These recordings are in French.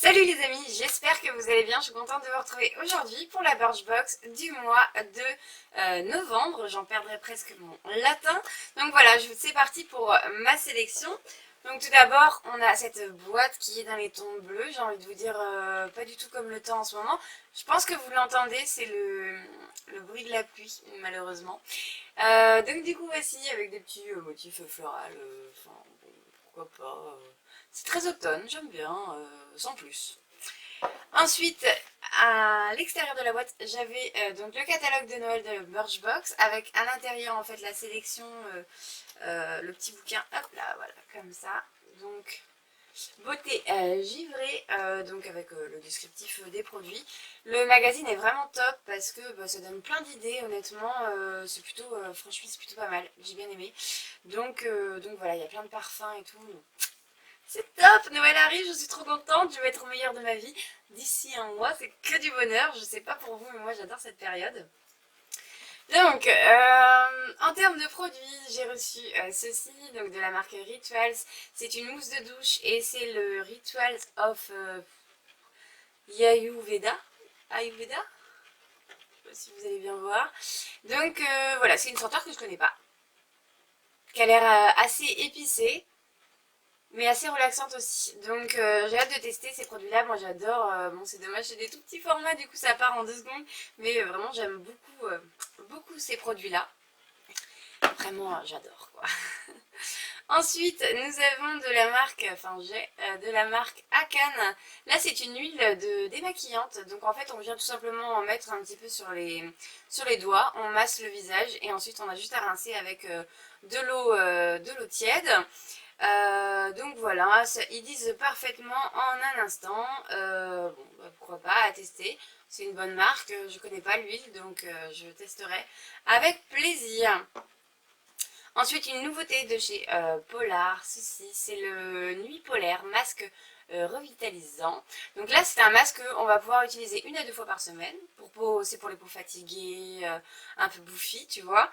Salut les amis, j'espère que vous allez bien. Je suis contente de vous retrouver aujourd'hui pour la Birchbox du mois de novembre. J'en perdrai presque mon latin. Donc voilà, c'est parti pour ma sélection. Donc tout d'abord, on a cette boîte qui est dans les tons bleus. J'ai envie de vous dire, pas du tout comme le temps en ce moment. Je pense que vous l'entendez, c'est le bruit de la pluie, malheureusement. Donc du coup, voici avec des petits motifs floraux. Enfin, bon, pourquoi pas. C'est très automne, j'aime bien, sans plus. Ensuite, à l'extérieur de la boîte, j'avais donc le catalogue de Noël de Birchbox avec à l'intérieur en fait la sélection, le petit bouquin, hop là, voilà, comme ça. Donc beauté givrée, donc avec le descriptif des produits. Le magazine est vraiment top parce que ça donne plein d'idées, honnêtement, c'est plutôt, franchement c'est plutôt pas mal, j'ai bien aimé. Donc voilà, il y a plein de parfums et tout. C'est top, Noël arrive, je suis trop contente, je vais être au meilleur de ma vie. D'ici un mois, c'est que du bonheur. Je sais pas pour vous, mais moi j'adore cette période. Donc, en termes de produits, j'ai reçu ceci, donc de la marque Rituals. C'est une mousse de douche et c'est le Rituals of Ayurveda. Ayurveda, je sais pas si vous allez bien voir. Donc voilà, c'est une senteur que je connais pas, qui a l'air assez épicée, mais assez relaxante aussi. Donc j'ai hâte de tester ces produits-là. Moi j'adore. Bon, c'est dommage, c'est des tout petits formats, du coup ça part en 2 secondes. Mais vraiment j'aime beaucoup, beaucoup ces produits-là. Vraiment, j'adore quoi. Ensuite, nous avons de la marque, enfin j'ai de la marque Akan. Là, c'est une huile démaquillante. Donc en fait, on vient tout simplement en mettre un petit peu sur les doigts. On masse le visage et ensuite on a juste à rincer avec de l'eau tiède. Donc voilà, ils disent parfaitement en un instant. Bon, bah, pourquoi pas, à tester. C'est une bonne marque, je connais pas l'huile, donc je testerai avec plaisir. Ensuite, une nouveauté de chez Polar, ceci, c'est le Nuit Polaire, masque revitalisant. Donc là, c'est un masque qu'on va pouvoir utiliser 1 à 2 fois par semaine. C'est pour les peaux fatiguées, un peu bouffies, tu vois.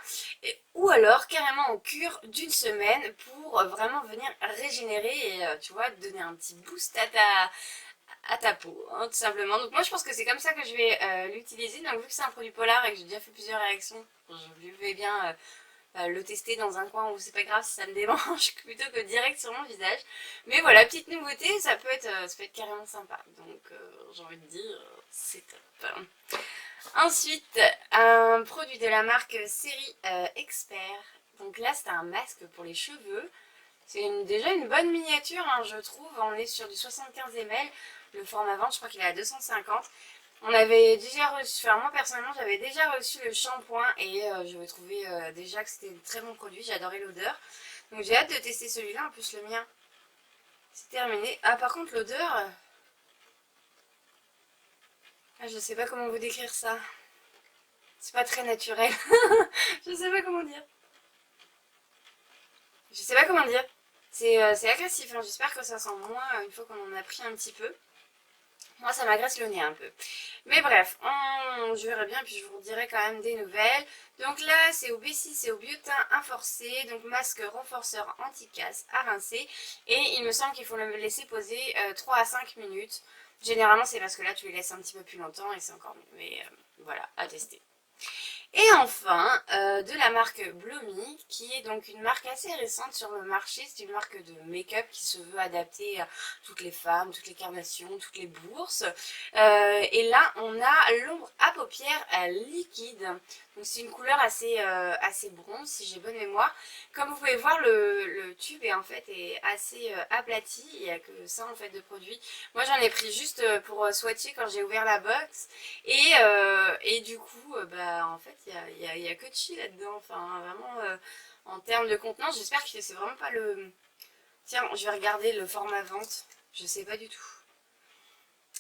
Ou alors, carrément en cure d'1 semaine pour vraiment venir régénérer et, tu vois, donner un petit boost à ta peau, hein, tout simplement. Donc moi, je pense que c'est comme ça que je vais l'utiliser. Donc vu que c'est un produit Polar et que j'ai déjà fait plusieurs réactions, je vais bien le tester dans un coin où c'est pas grave si ça me démange plutôt que direct sur mon visage. Mais voilà, petite nouveauté, ça peut être carrément sympa. Donc j'ai envie de dire, c'est top. Ensuite, un produit de la marque Série Expert. Donc là, c'est un masque pour les cheveux. C'est déjà une bonne miniature, hein, je trouve. On est sur du 75 ml. Le format vente, je crois qu'il est à 250. On avait déjà reçu, enfin moi personnellement j'avais déjà reçu le shampoing et j'avais trouvé déjà que c'était un très bon produit, j'ai adoré l'odeur. Donc j'ai hâte de tester celui-là, en plus le mien c'est terminé. Ah par contre l'odeur, je sais pas comment vous décrire ça. C'est pas très naturel. Je sais pas comment dire. Je sais pas comment dire. C'est agressif, hein. J'espère que ça sent moins une fois qu'on en a pris un petit peu. Moi, ça m'agresse le nez un peu. Mais bref, je verrai bien, puis je vous redirai quand même des nouvelles. Donc là, c'est au B6, c'est au biotin inforcé, donc masque renforceur anti-casse à rincer. Et il me semble qu'il faut le laisser poser 3 à 5 minutes. Généralement, ces masques-là, tu les laisses un petit peu plus longtemps et c'est encore mieux. Mais voilà, à tester. Et enfin, de la marque Blomy, qui est donc une marque assez récente sur le marché. C'est une marque de make-up qui se veut adapter à toutes les femmes, toutes les carnations, toutes les bourses. Et là, on a l'ombre à paupières liquide. Donc c'est une couleur assez bronze, si j'ai bonne mémoire. Comme vous pouvez voir, le tube est en fait assez aplati. Il n'y a que ça en fait de produit. Moi, j'en ai pris juste pour swatcher quand j'ai ouvert la box. Et du coup, bah, en fait, il y a que de chi là-dedans. Enfin, vraiment, en termes de contenance, j'espère que c'est vraiment pas le... Tiens, je vais regarder le format vente. Je sais pas du tout.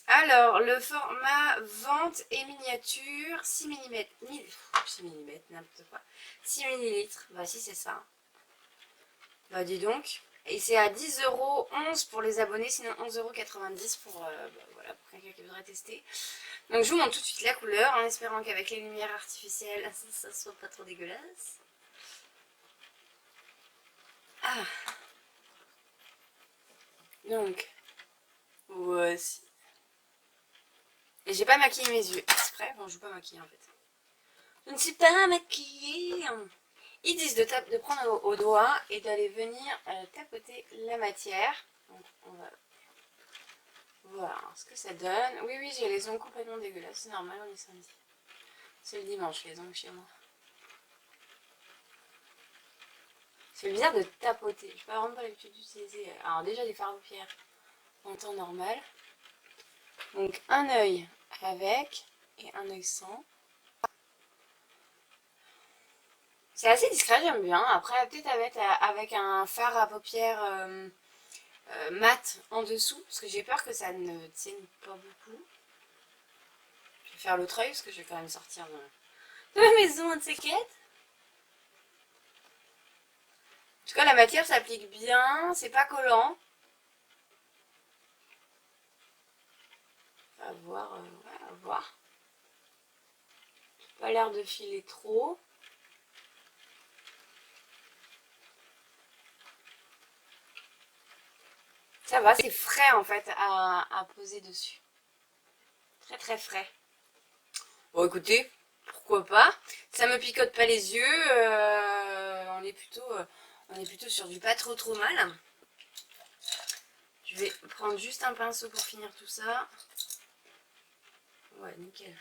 Alors, le format vente et miniature, 6 mm. 6 mm, n'importe quoi. 6 millilitres. Bah si, c'est ça. Bah dis donc. Et c'est à 10,11 € pour les abonnés, sinon 11,90 € pour, bah, voilà, pour quelqu'un qui voudrait tester. Donc je vous montre tout de suite la couleur en espérant qu'avec les lumières artificielles ça soit pas trop dégueulasse. Ah, donc voici. Et j'ai pas maquillé mes yeux exprès. Bon, je vais pas maquiller en fait. Je ne suis pas maquillée. Ils disent de prendre au doigt et d'aller venir tapoter la matière. Donc, on va voir ce que ça donne. Oui, oui, j'ai les ongles complètement dégueulasses. C'est normal, on est samedi. C'est le dimanche, les ongles chez moi. C'est bizarre de tapoter. Je n'ai pas vraiment pas l'habitude d'utiliser. Alors, déjà des fards à paupières en temps normal. Donc, un œil avec et un œil sans. C'est assez discret, j'aime bien. Après, peut-être avec un fard à paupières mat en dessous, parce que j'ai peur que ça ne tienne pas beaucoup. Je vais faire l'autre œil, parce que je vais quand même sortir de la maison un de ces quêtes. En tout cas, la matière s'applique bien, c'est pas collant. À voir, ouais, à voir. Pas l'air de filer trop. Ça va, c'est frais en fait à poser dessus. Très très frais. Bon écoutez, pourquoi pas. Ça me picote pas les yeux. On est plutôt sur du pas trop mal. Je vais prendre juste un pinceau pour finir tout ça. Ouais, nickel.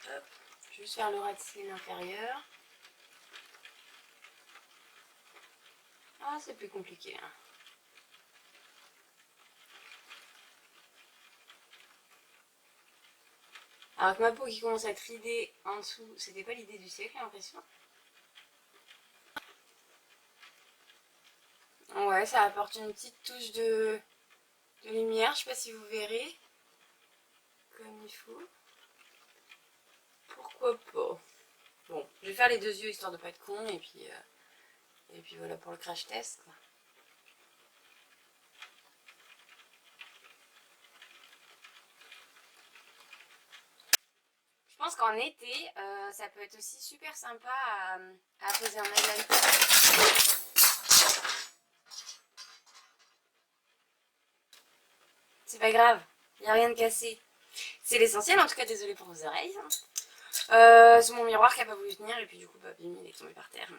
Hop. Je vais juste faire le ras de cils inférieur. Ah, c'est plus compliqué. Hein. Alors que ma peau qui commence à être ridée en dessous, c'était pas l'idée du siècle, j'ai l'impression. Ouais, ça apporte une petite touche de lumière, je sais pas si vous verrez. Comme il faut. Pourquoi pas. Bon, je vais faire les deux yeux histoire de pas être con et puis voilà pour le crash test quoi. Je pense qu'en été, ça peut être aussi super sympa à poser en eyeliner. C'est pas grave, il n'y a rien de cassé. C'est l'essentiel, en tout cas désolé pour vos oreilles. C'est mon miroir qui a pas voulu tenir et puis du coup bim, il est tombé par terre.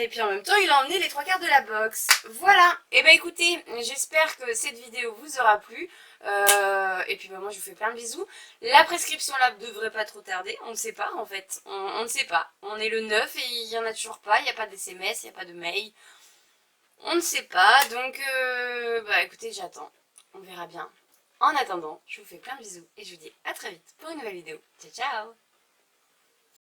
Et puis en même temps il a emmené les 3/4 de la box. Voilà, et bah écoutez, j'espère que cette vidéo vous aura plu. Et puis bah, moi je vous fais plein de bisous. La prescription là devrait pas trop tarder, on ne sait pas en fait, on ne sait pas. On est le 9 et il n'y en a toujours pas, il n'y a pas d'SMS, il n'y a pas de mail. On ne sait pas, donc bah écoutez j'attends, on verra bien. En attendant, je vous fais plein de bisous et je vous dis à très vite pour une nouvelle vidéo. Ciao ciao.